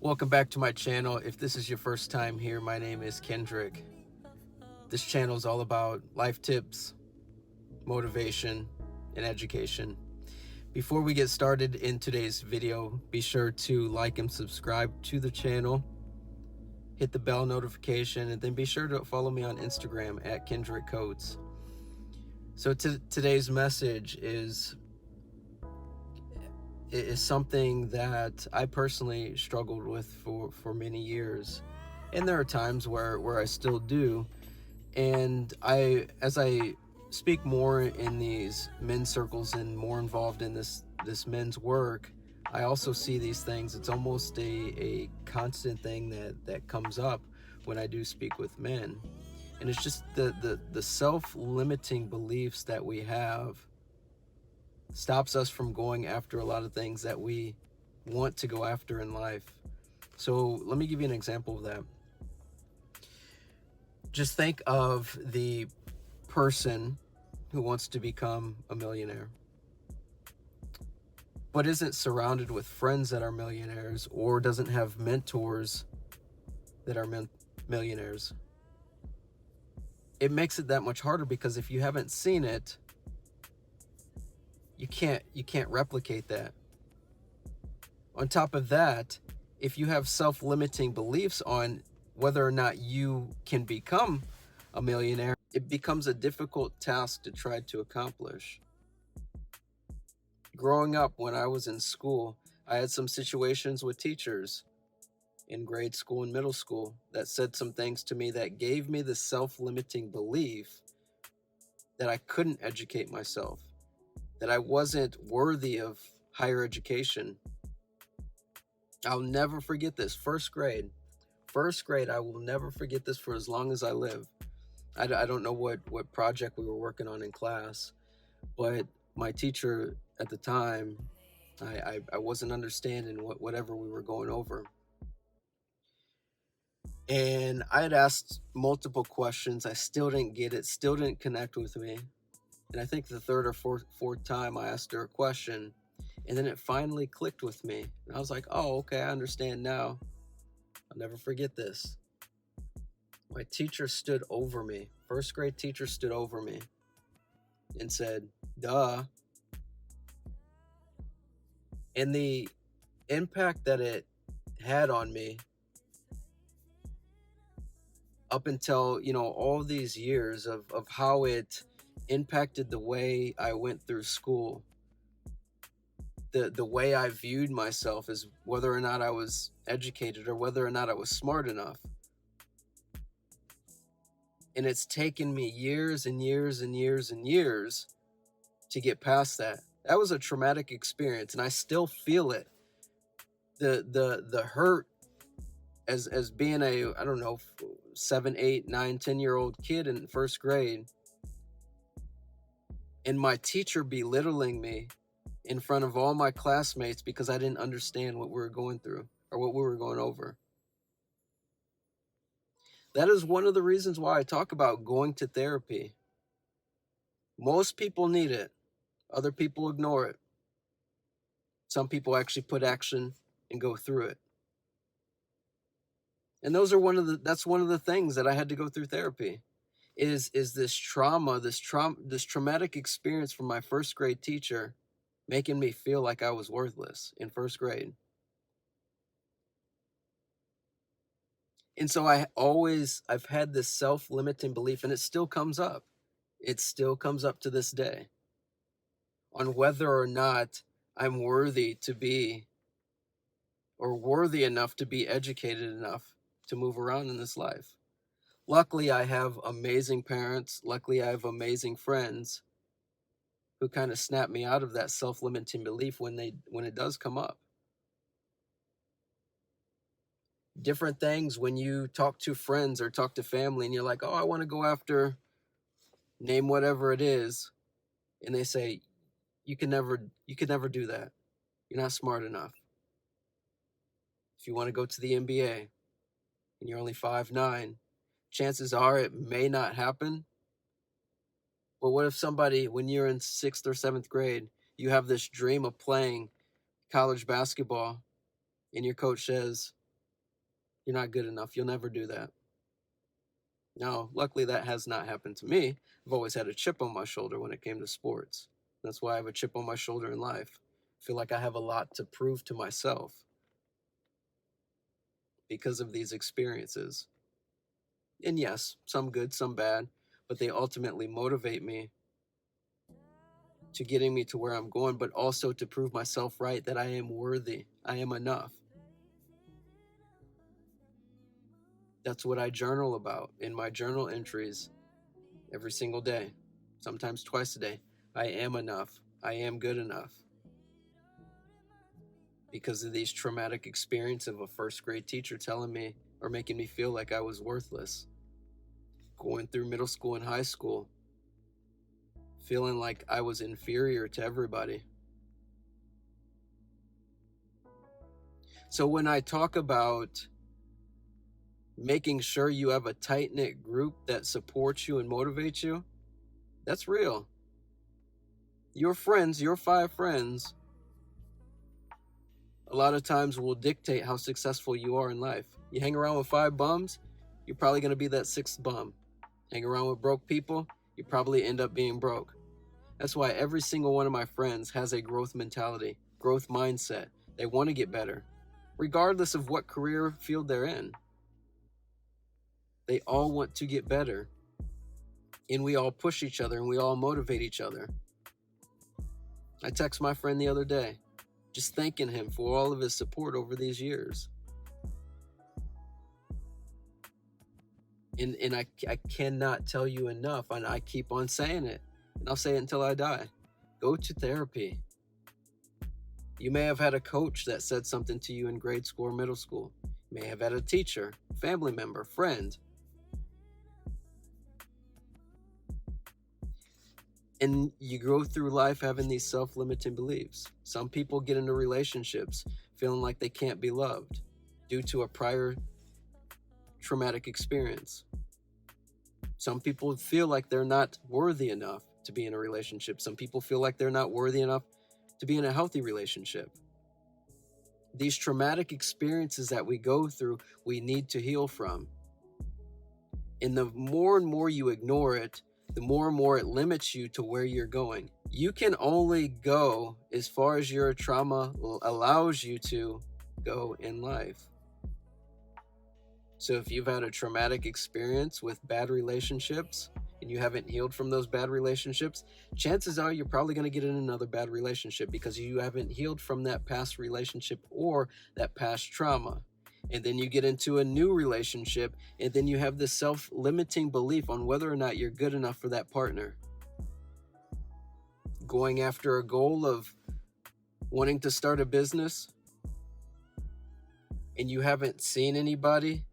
Welcome back to my channel. If this is your first time here, my name is Kendrick. This channel is all about life tips, motivation, and education. Before we get started in today's video, be sure to like and subscribe to the channel, hit the bell notification, and then be sure to follow me on Instagram at Kendrick Coates. So today's message is something that I personally struggled with for many years, and there are times where I still do. And as I speak more in these men's circles and more involved in this men's work, I also see these things. It's almost a constant thing that comes up when I do speak with men, and it's just the self-limiting beliefs that we have stops us from going after a lot of things that we want to go after in life. So let me give you an example of that. Just think of the person who wants to become a millionaire, but isn't surrounded with friends that are millionaires or doesn't have mentors that are millionaires. It makes it that much harder, because if you haven't seen it, you can't replicate that. On top of that, if you have self-limiting beliefs on whether or not you can become a millionaire, it becomes a difficult task to try to accomplish. Growing up, when I was in school, I had some situations with teachers in grade school and middle school that said some things to me that gave me the self-limiting belief that I couldn't educate myself, that I wasn't worthy of higher education. I'll never forget this. First grade, I will never forget this for as long as I live. I don't know what project we were working on in class, but my teacher at the time, I wasn't understanding whatever we were going over. And I had asked multiple questions. I still didn't get it, still didn't connect with me. And I think the third or fourth time I asked her a question, and then it finally clicked with me. And I was like, oh, okay, I understand now. I'll never forget this. My teacher stood over me. First grade teacher stood over me and said, duh. And the impact that it had on me up until, all these years of how it impacted the way I went through school, the way I viewed myself, as whether or not I was educated or whether or not I was smart enough. And it's taken me years and years and years and years to get past that. That was a traumatic experience, and I still feel it. The hurt as being a, I don't know, 7, 8, 9, 10-year-old kid in first grade, and my teacher belittling me in front of all my classmates because I didn't understand what we were going through or what we were going over. That is one of the reasons why I talk about going to therapy. Most people need it. Other people ignore it. Some people actually put action and go through it. And that's one of the things that I had to go through therapy, is this trauma, this traumatic experience from my first grade teacher making me feel like I was worthless in first grade. And so I've had this self-limiting belief, and it still comes up. It still comes up to this day, on whether or not I'm worthy to be, or worthy enough to be educated enough to move around in this life. Luckily, I have amazing parents. Luckily, I have amazing friends who kind of snap me out of that self-limiting belief when it does come up. Different things when you talk to friends or talk to family and you're like, oh, I want to go after, name whatever it is, and they say, you can never do that. You're not smart enough. If you want to go to the NBA and you're only 5'9", chances are it may not happen. But what if somebody, when you're in 6th or 7th grade, you have this dream of playing college basketball, and your coach says, you're not good enough, you'll never do that. Now, luckily that has not happened to me. I've always had a chip on my shoulder when it came to sports. That's why I have a chip on my shoulder in life. I feel like I have a lot to prove to myself because of these experiences. And yes, some good, some bad, but they ultimately motivate me to getting me to where I'm going, but also to prove myself right that I am worthy. I am enough. That's what I journal about in my journal entries every single day, sometimes twice a day. I am enough. I am good enough. Because of these traumatic experiences of a first grade teacher telling me or making me feel like I was worthless. Going through middle school and high school, feeling like I was inferior to everybody. So when I talk about making sure you have a tight-knit group that supports you and motivates you, that's real. Your friends, your 5 friends, a lot of times will dictate how successful you are in life. You hang around with 5 bums, you're probably going to be that 6th bum. Hang around with broke people, you probably end up being broke. That's why every single one of my friends has a growth mentality, growth mindset. They want to get better, regardless of what career field they're in. They all want to get better. And we all push each other and we all motivate each other. I texted my friend the other day, just thanking him for all of his support over these years. And I cannot tell you enough, and I keep on saying it, and I'll say it until I die. Go to therapy. You may have had a coach that said something to you in grade school or middle school. You may have had a teacher, family member, friend. And you go through life having these self-limiting beliefs. Some people get into relationships feeling like they can't be loved due to a prior traumatic experience. Some people feel like they're not worthy enough to be in a relationship. Some people feel like they're not worthy enough to be in a healthy relationship. These traumatic experiences that we go through, we need to heal from. And the more and more you ignore it, the more and more it limits you to where you're going. You can only go as far as your trauma allows you to go in life. So if you've had a traumatic experience with bad relationships and you haven't healed from those bad relationships, chances are you're probably going to get in another bad relationship because you haven't healed from that past relationship or that past trauma. And then you get into a new relationship, and then you have this self-limiting belief on whether or not you're good enough for that partner. Going after a goal of wanting to start a business, and you haven't seen anybody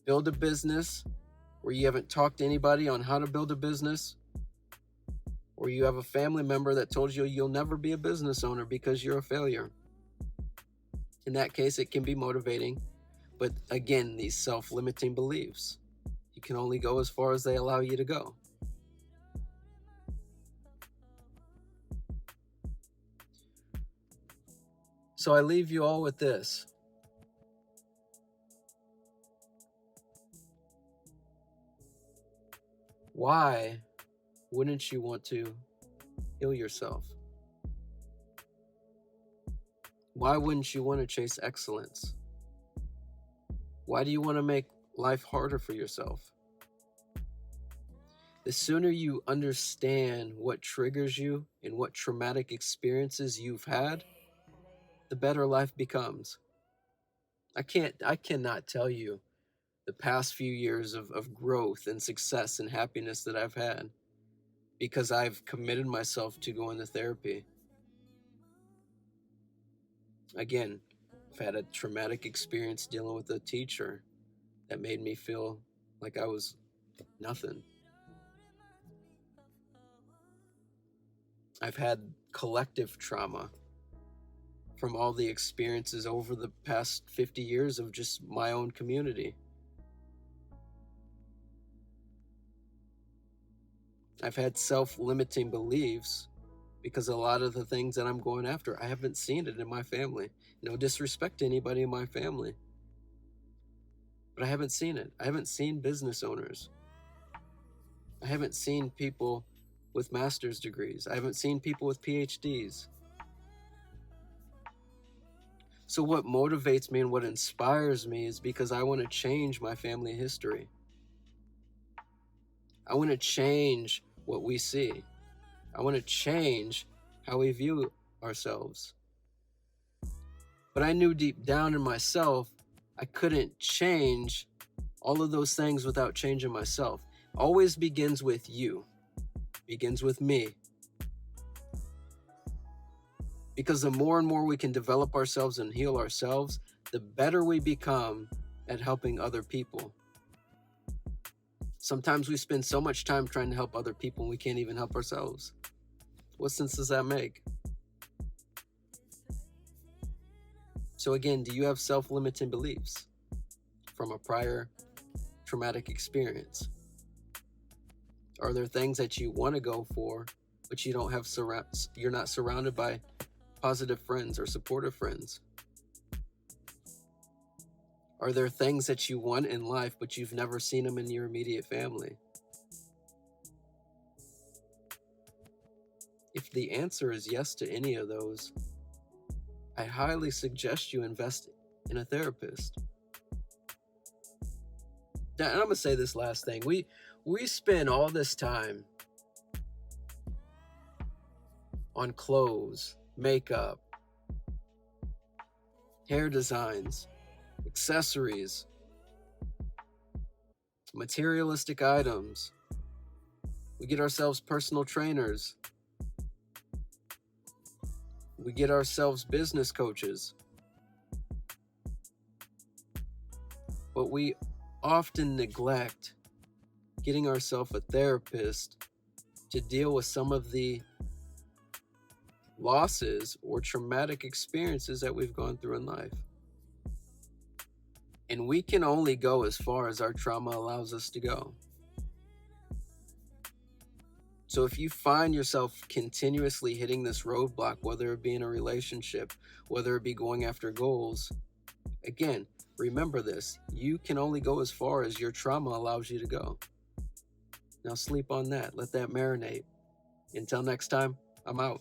build a business, or you haven't talked to anybody on how to build a business, or you have a family member that told you you'll never be a business owner because you're a failure. In that case, it can be motivating, but again, these self-limiting beliefs, you can only go as far as they allow you to go. So I leave you all with this. Why wouldn't you want to heal yourself? Why wouldn't you want to chase excellence? Why do you want to make life harder for yourself? The sooner you understand what triggers you and what traumatic experiences you've had, the better life becomes. I cannot tell you the past few years of growth and success and happiness that I've had because I've committed myself to going to therapy. Again, I've had a traumatic experience dealing with a teacher that made me feel like I was nothing. I've had collective trauma from all the experiences over the past 50 years of just my own community. I've had self-limiting beliefs because a lot of the things that I'm going after, I haven't seen it in my family. No disrespect to anybody in my family, but I haven't seen it. I haven't seen business owners. I haven't seen people with master's degrees. I haven't seen people with PhDs. So what motivates me and what inspires me is because I want to change my family history. I want to change what we see. I want to change how we view ourselves. But I knew deep down in myself, I couldn't change all of those things without changing myself. Always begins with you, begins with me. Because the more and more we can develop ourselves and heal ourselves, the better we become at helping other people. Sometimes we spend so much time trying to help other people and we can't even help ourselves. What sense does that make? So again, do you have self-limiting beliefs from a prior traumatic experience? Are there things that you want to go for, but you don't have you're not surrounded by positive friends or supportive friends? Are there things that you want in life, but you've never seen them in your immediate family? If the answer is yes to any of those, I highly suggest you invest in a therapist. And I'm gonna say this last thing. We spend all this time on clothes, makeup, hair designs, accessories, materialistic items. We get ourselves personal trainers. We get ourselves business coaches. But we often neglect getting ourselves a therapist to deal with some of the losses or traumatic experiences that we've gone through in life. And we can only go as far as our trauma allows us to go. So if you find yourself continuously hitting this roadblock, whether it be in a relationship, whether it be going after goals, again, remember this: you can only go as far as your trauma allows you to go. Now sleep on that. Let that marinate. Until next time, I'm out.